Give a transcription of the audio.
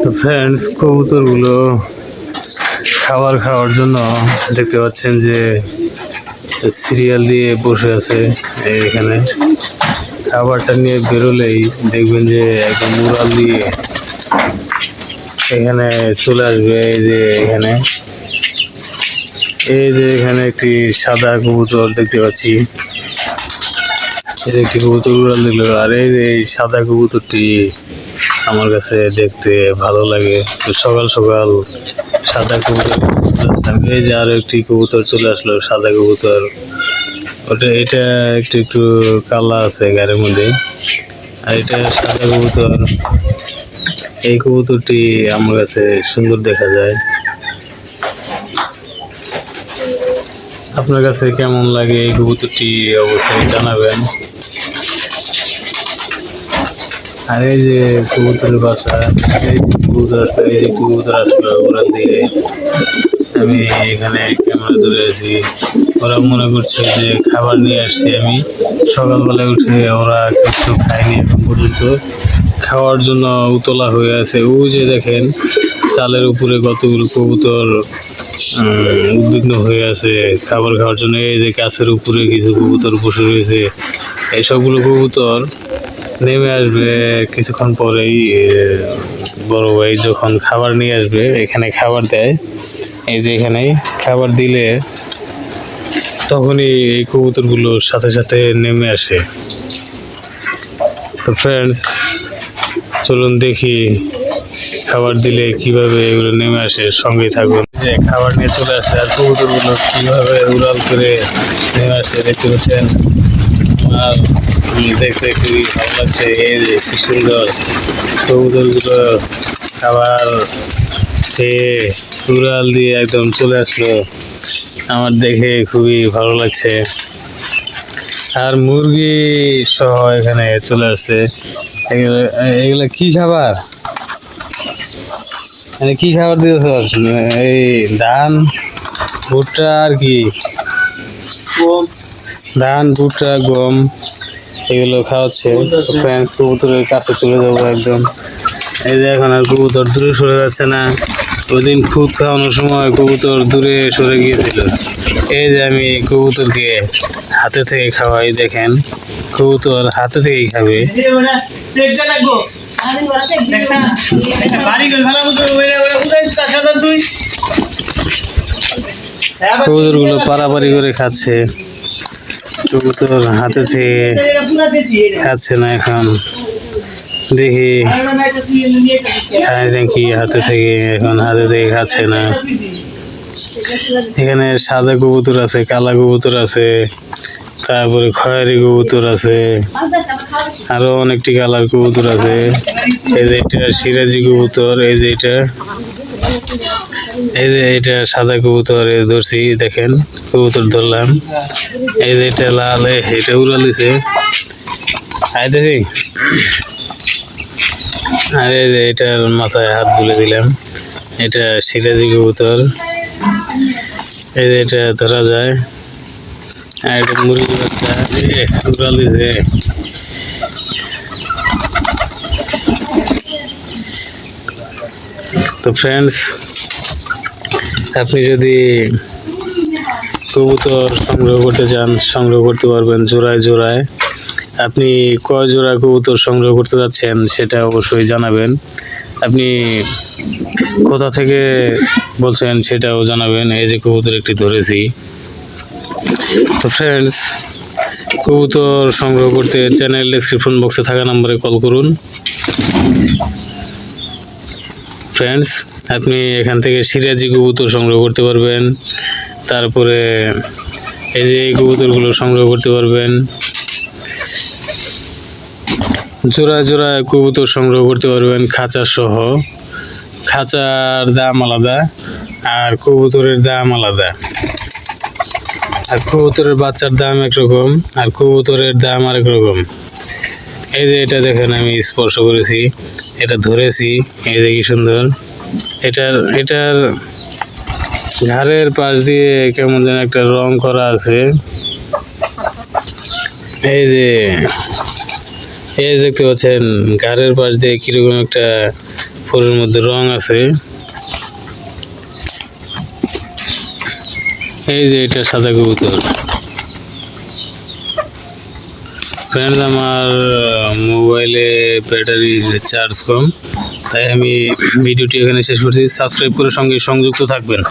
তো ফ্রেন্ডস, কবুতরগুলো খাবার খাওয়ার জন্য দেখতে পাচ্ছেন যে সিরিয়াল দিয়ে বসে আছে। এখানে খাবারটা নিয়ে বেরোলেই দেখবেন যে একদম মুরাল দিয়ে এখানে চলে আসবে। এখানে একটি সাদা কবুতর দেখতে পাচ্ছি। এই যে একটি কবুতর উড়াল দিল, আর এই সাদা কবুতরটি আমার কাছে দেখতে ভালো লাগে। তো সকাল সকাল সাদা কবুতর, এই যে আরো একটি কবুতর চলে আসলো, সাদা কবুতর। এটা একটু একটু কালা আছে গায়ের মধ্যে, আর এটা সাদা কবুতর। এই কবুতরটি আমার কাছে সুন্দর দেখা যায়। আপনার কাছে কেমন লাগে এই কবুতরটি অবশ্যই জানাবেন। আর এই যে কবুতরের বাসা, এই যে কবুতর আসলো ওরা দিয়ে, আমি এখানে ক্যামেরা ধরে আছি। ওরা মনে করছে যে খাবার নিয়ে আসছি আমি। সকালবেলায় উঠে ওরা কিছু খায়নি এখন পর্যন্ত, খাওয়ার জন্য উতলা হয়ে আছে। ওই যে দেখেন চালের উপরে কতগুলো কবুতর উদ্বিগ্ন হয়ে আছে খাবার খাওয়ার জন্য। এই যে গাছের উপরে কিছু কবুতর বসে রয়েছে। এই সবগুলো কবুতর নেমে আসবে কিছুক্ষণ পরেই। বড় ভাই যখন খাবার নিয়ে আসবে, এখানে খাবার দেয়। এই যে এখানে খাবার দিলে তখনই এই কবুতরগুলো সাথে সাথে নেমে আসে। তো ফ্রেন্ডস, চলুন দেখি খাবার দিলে কিভাবে এগুলো নেমে আসে। সঙ্গে থাকুন। যে খাবার নিয়ে চলে আসে, আর কবুতরগুলো কিভাবে উড়াল করে নেমে আসে দেখতে পাচ্ছেন। আর দেখতে খুবই ভালো লাগছে। এই যে কি সুন্দর কবুতরগুলো খাবার খেয়ে উড়াল দিয়ে একদম চলে আসলো। আমার দেখে খুবই ভালো লাগছে। আর মুরগি সহ এখানে চলে আসছে। এগুলো কি খাবার, কি খাবার দিয়েছ? এই ধান, ভুট্টা, আর কি ধান, ভুট্টা, গম এগুলো খাওয়াচ্ছে। ফ্রেন্ডস, কবুতরের কাছে চলে যাবো একদম। এই যে এখন আর কবুতর দূরে সরে যাচ্ছে না। ওই দিন খুদ খাওয়ানোর সময় কবুতর দূরে সরে গিয়েছিল। এই যে আমি কবুতরকে হাতে থেকে খাওয়াই, দেখেন কবুতর হাতে থেকেই খাবে। কবুতরগুলো পারাপারি করে খাচ্ছে, কবুতর হাতে থেকে খাচ্ছে না। এখন দেখি খায় নাকি হাতে থেকে, এখন হাতে থেকে খাচ্ছে না। এখানে সাদা কবুতর আছে, কালা কবুতর আছে, তারপরে খয়েরি কবুতর আছে, আরো অনেকটি কালার কবুতর আছে। এই যে এটা সিরাজি কবুতর, এই যে এটা সাদা কবুতর ধরছি, দেখেন কবুতর ধরলাম। এই যে এটা লাল, এটা উড়াল দিছে। দেখি, আর এই যে এটার মাথায় হাত বুলে দিলাম। এটা সিরাজি কবুতর, এই যে এটা ধরা যায়। আর এটা মুরগি বাচ্চা উড়াল দিছে। তো ফ্রেন্ডস, আপনি যদি কবুতর সংগ্রহ করতে চান, সংগ্রহ করতে পারবেন জোড়ায় জোড়ায়। আপনি কয় জোড়া কবুতর সংগ্রহ করতে যাচ্ছেন সেটা অবশ্যই জানাবেন। আপনি কোথা থেকে বলছেন সেটাও জানাবেন। এই যে কবুতর একটি ধরেছি। তো ফ্রেন্ডস, কবুতর সংগ্রহ করতে চ্যানেল ডেসক্রিপশন বক্সে থাকা নম্বরে কল করুন। ফ্রেন্ডস, আপনি এখান থেকে সিরাজি কবুতর সংগ্রহ করতে পারবেন। তারপরে এই যে এই কবুতরগুলো সংগ্রহ করতে পারবেন। জোড়া জোড়া কবুতর সংগ্রহ করতে পারবেন, খাঁচা সহ। খাঁচার দাম আলাদা আর কবুতরের দাম আলাদা। আর কবুতরের বাচ্চার দাম একরকম, আর কবুতরের দাম আরেক রকম। এই যে এটা দেখেন, আমি স্পর্শ করেছি, এটা ধরেছি। এই যে কি সুন্দর। এটার ঘাড়ের পাশ দিয়ে কেমন যেন একটা রং করা আছে। এই যে দেখতে পাচ্ছেন ঘাড়ের পাশ দিয়ে কিরকম একটা উপরের মধ্যে রং আছে। এই যে এটা সাদা কবুতর। ফ্রেন্ডস, আমার মোবাইলে ব্যাটারির চার্জ কম, তাই আমি ভিডিওটি এখানে শেষ করছি। সাবস্ক্রাইব করে সঙ্গে সংযুক্ত থাকবেন।